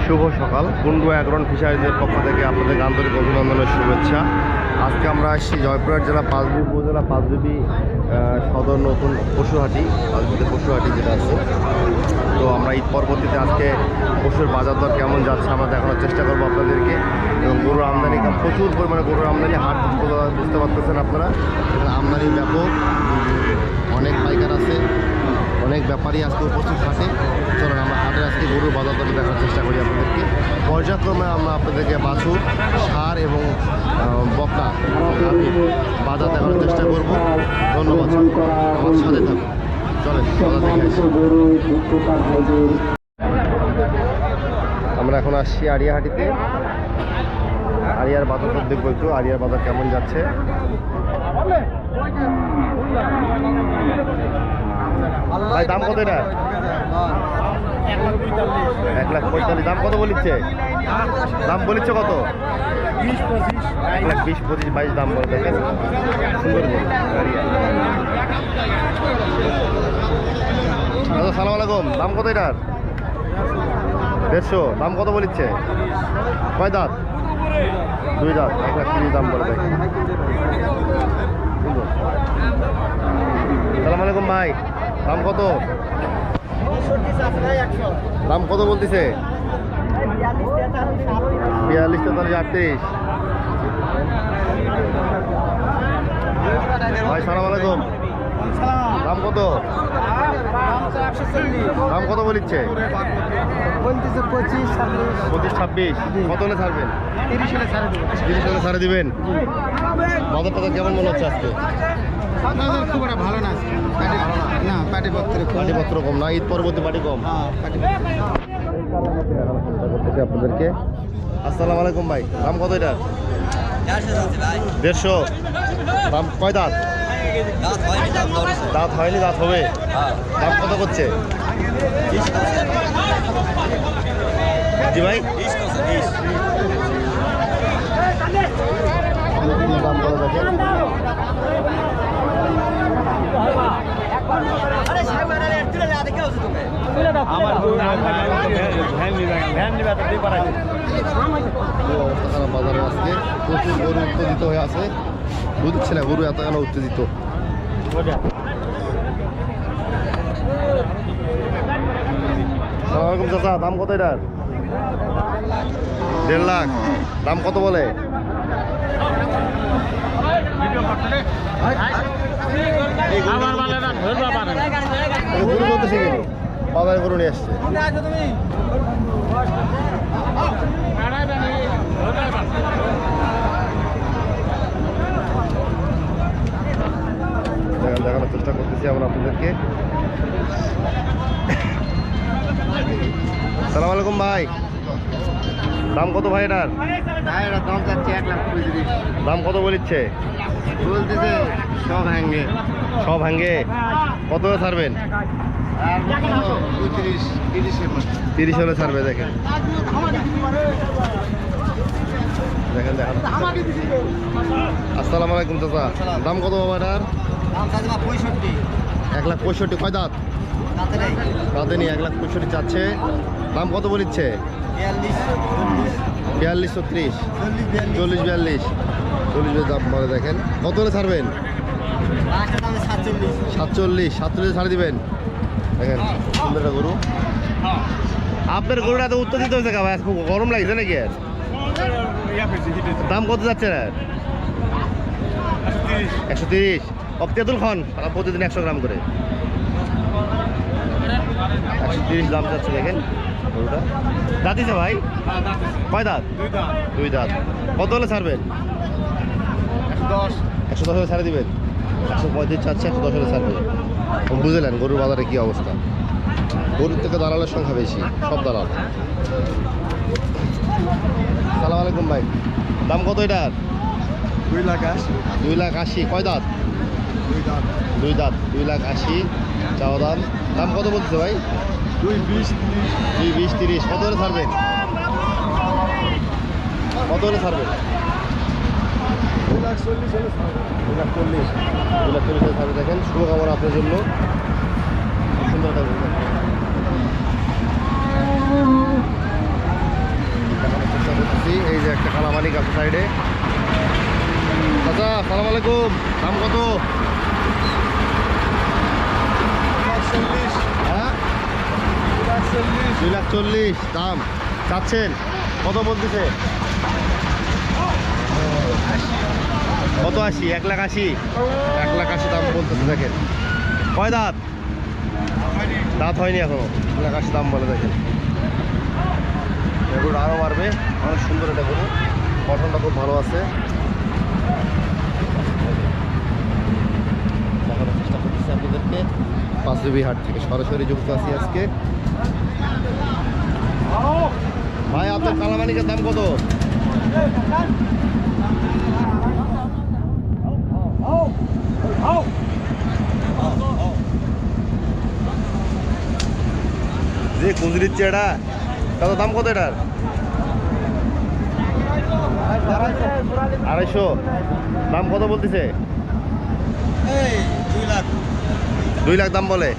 শুভ সকাল। কুন্ডু অ্যাগ্রন ফিশারিজের পক্ষ থেকে আপনাদের আন্তরিক অভিনন্দনের শুভেচ্ছা। আজকে আমরা আসছি জয়পুরহাট জেলা পাঁচবিবি উপজেলা পাঁচবিবি সদর নতুন পশুহাটি, পাঁচবিবিতে পশুহাটি যেটা আছে। তো আমরা ঈদ পরবর্তীতে আজকে পশুর বাজার দর কেমন যাচ্ছে আমরা দেখানোর চেষ্টা করবো আপনাদেরকে। এবং গরুর আমদানি প্রচুর পরিমাণে গরুর আমদানি, হাট বুঝতে পারতেছেন আপনারা, আমদানি ব্যাপক, অনেক পাইকার আছে, অনেক ব্যাপারী আজকে উপস্থিত থাকে। চলুন আমরা হাটের আজকে গরুর বাজার দর দেখার চেষ্টা করি আপনাদেরকে। পর্যায়ক্রমে আমরা আপনাদেরকে বাছুর, ষাঁড় এবং বকনা বাজার দেখানোর চেষ্টা করব। ধন্যবাদ, আমার সাথে থাকুন। চলেন আমরা এখন আসছি আড়িয়াহাটিতে। আড়িয়ার বাজার তো দেখবো একটু, আড়িয়ার বাজার কেমন যাচ্ছে। ভাই দাম কত এটা? 1,45,000। দাম কত বলিচ্ছে? দাম বলিচ্ছে কত? 1,20,000, 25,000, 22 দাম বলে। দেখেন সুন্দর। দাদা সালাম আলাইকুম, দাম কত এটার? 150। দাম কত বলিচ্ছে? কয় দাঁত? 2 দাঁত। 1,30,000 দাম বলে। দেখেন সুন্দর। সালাম আলাইকুম ভাই, দাম কত? দাম কত বলতেছে? 42, 43, 38। ভাই সালাম আলাইকুম, দাম কত? দাম কত বলিচ্ছে? 25, 26। কত হলে ছাড়বেন? 30 হলে ছাড়ে দিবেন। বাজার টাজার কেমন মনে হচ্ছে আজকে? খুব একটা ভালো না, পাটিপত্র কম না? ঈদ পরবর্তী পাটি কম করতেছে আপনাদেরকে। আসসালামু আলাইকুম ভাই, দাম কত এটা? 150। দাম কয় দাঁত? দাঁত হয়নি, দাঁত হবে। দাম কত করছে? জি ভাই, দাম কত দেখেন। বাজারে আজকে প্রচুর গরু উত্তেজিত হয়ে আছে। বুঝছি না গরু এত কেন উত্তেজিত। আসসালামাইকুম চাচা, দাম কত এটার? 1.5 লাখ। দাম কত বলে? গরু চলতেছে কিন্তু বাজারে গরু নিয়ে আসছে। দেখানোর চেষ্টা করতেছি আমরা আপনাদেরকে। সালাম আলাইকুম ভাই, দাম কত ভাই এটার? দাম চাচ্ছে 1,20,000। দাম কত বলিচ্ছে? বলতেছে সব হ্যাঙ্গে। সব হ্যাঙ্গে। কত ছাড়বেন? 30 হলে ছাড়বে। দেখেন দেখেন দেখেন। আসসালামু আলাইকুম চাচা, দাম কত বাবা এটার? 1,65,000। কয় দাঁত? দাঁতে নেই। 1,65,000 চাচ্ছে। দাম কত বলিচ্ছে? 42, 36, 40, 42 দাম বলে। দেখেন কত হলে ছাড়বেন? 47 ছাড়ে দিবেন। দেখেন সুন্দর একটা গরু। আপনার গরুটা তো উত্তেজিত হয়েছে ভাই, খুব গরম লাগছে নাকি? আর দাম কত যাচ্ছে না? 130। অক্তিয়াতুল খান প্রতিদিন 100 গ্রাম করে 130 দাম যাচ্ছে। দেখেন গরুটা দাঁতিছে ভাই। কয় দাঁত? 2 দাঁত। কত হলে ছাড়বেন? 110 হলে ছাড়ে দিবেন। 135 চাচ্ছে, 110 হলে ছাড়বে। বুঝলেন গরুর বাজারে কি অবস্থা। গরুর থেকে দালালের সংখ্যা বেশি, সব দালাল। সালাম আলাইকুম ভাই, দাম কত এটার? 2,80,000। কয় দাঁত? 2 দাঁত। 2,80,000 চাওয়া দাম। দাম কত বলছে ভাই? 2,20, 30। কত হলে ছাড়বেন? কত হলে ছাড়বেন? 2,40,000 ছাড়বে। দেখেন শুভকামনা আপনার জন্য। সুন্দর আলাইকুম, দাম কত? হ্যাঁ, 2,40,000 দাম চাচ্ছেন, কত বলতেছে? কত 80? 1,80,000, 1,80,000 দাম বলতেছে। দেখেন কয় দাঁত? দাঁত হয়নি এখনো, 1,80,000 দাম বলে। দেখেন এগুলো আরও বাড়বে, অনেক সুন্দর এটা গরু, গঠনটা খুব ভালো আছে। দেখানোর চেষ্টা করতেছি আপনাদেরকে পাঁচবিবি হাট থেকে সরাসরি যুক্ত আছি আজকে। ভাই আপনার কালামানিকের দাম কত? যে কুঁজ দিচ্ছে এটা, কত দাম? কত এটার? 250 দাম কত বলতেছে? 2 লাখ দাম বলে।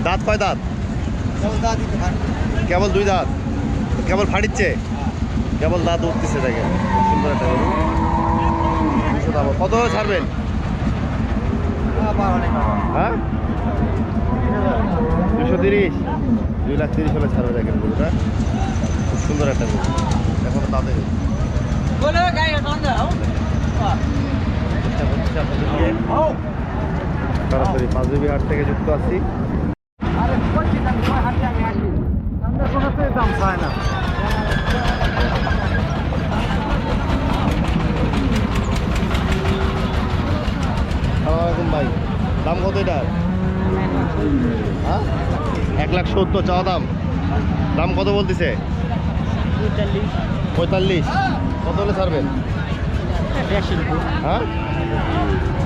দাঁত কয় দাঁত? কেবল 2 দাঁত, কেবল ফাটিচ্ছে, কেবল দাঁত উঠতেছে। দেখেন সুন্দর একটা গরু। 200 দাম। কত হলে ছাড়বেন? হ্যাঁ, 230, 2,30,000 হলে ছাড়বে। দেখেন গরুটা খুব সুন্দর একটা গরু, এখন দাঁতে সরাসরি পাঁচবিবি হাট থেকে যুক্ত আছি। দাম চায় না। আসসালামাইকুম ভাই, দাম কত এটার? হ্যাঁ, 1,70,000 চাওয়া দাম। দাম কত বলতেছে? 45। কত হলে ছাড়বেন? হ্যাঁ,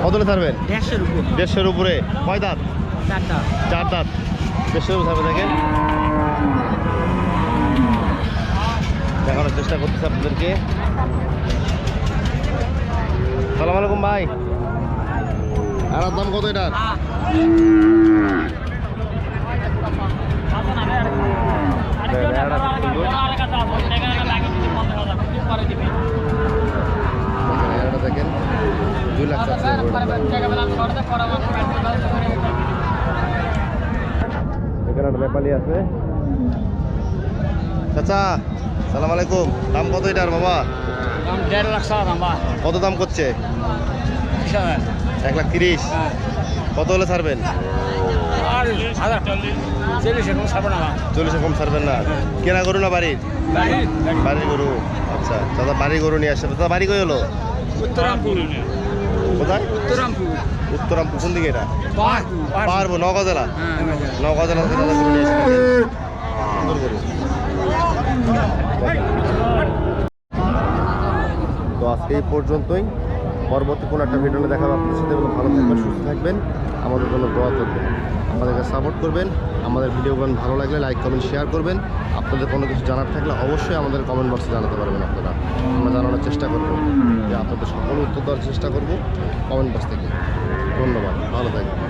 কত হলে ছাড়বেন? 150-এর উপরে। কয় দাঁত? 4 দাঁত। 150-এর উপরে ছাড়বে। দেখেন দেখানোর চেষ্টা করতেছে আপনাদেরকে। সালাম আলাইকুম ভাই, আর দাম কত এটার? দেখেন 2 লাখ চাচ্ছে। এখানে একটা নেপালি আছে। চাচা সালাম আলাইকুম, দাম কত এটার বাবা? 1.5 লাখ টাকা। কত দাম করছে? 1,30,000। কত হলে ছাড়বেন? 40 কম ছাড়বেন না? কেনা গরু না বাড়ির? বাড়ির গরু। আচ্ছা দাদা, বাড়ির গরু নিয়ে আসছে। দাদা বাড়ি কই হলো? উত্তরামপুর। কোথায়? উত্তরামপুর। উত্তরামপুর কোন দিকে এটা? পারবো, নওগাঁ জেলা। হ্যাঁ, নওগাঁ জেলা থেকে দাদা গরু নিয়ে আসছে। সুন্দর গরু। তো আজকে এই পর্যন্তই, পরবর্তী কোনো একটা ভিডিও দেখাবো আপনাদের সাথে। ভালো থাকবেন, সুস্থ থাকবেন, আমাদের জন্য দোয়া করবেন, আমাদেরকে সাপোর্ট করবেন। আমাদের ভিডিওগুলো ভালো লাগলে লাইক কমেন্ট শেয়ার করবেন। আপনাদের কোনো কিছু জানার থাকলে অবশ্যই আমাদের কমেন্ট বক্সে জানাতে পারবেন। আপনারা, আমরা জানানোর চেষ্টা করবো, যে আপনাদের সকল উত্তর দেওয়ার চেষ্টা করবো কমেন্ট বক্স থেকে। ধন্যবাদ, ভালো থাকবেন।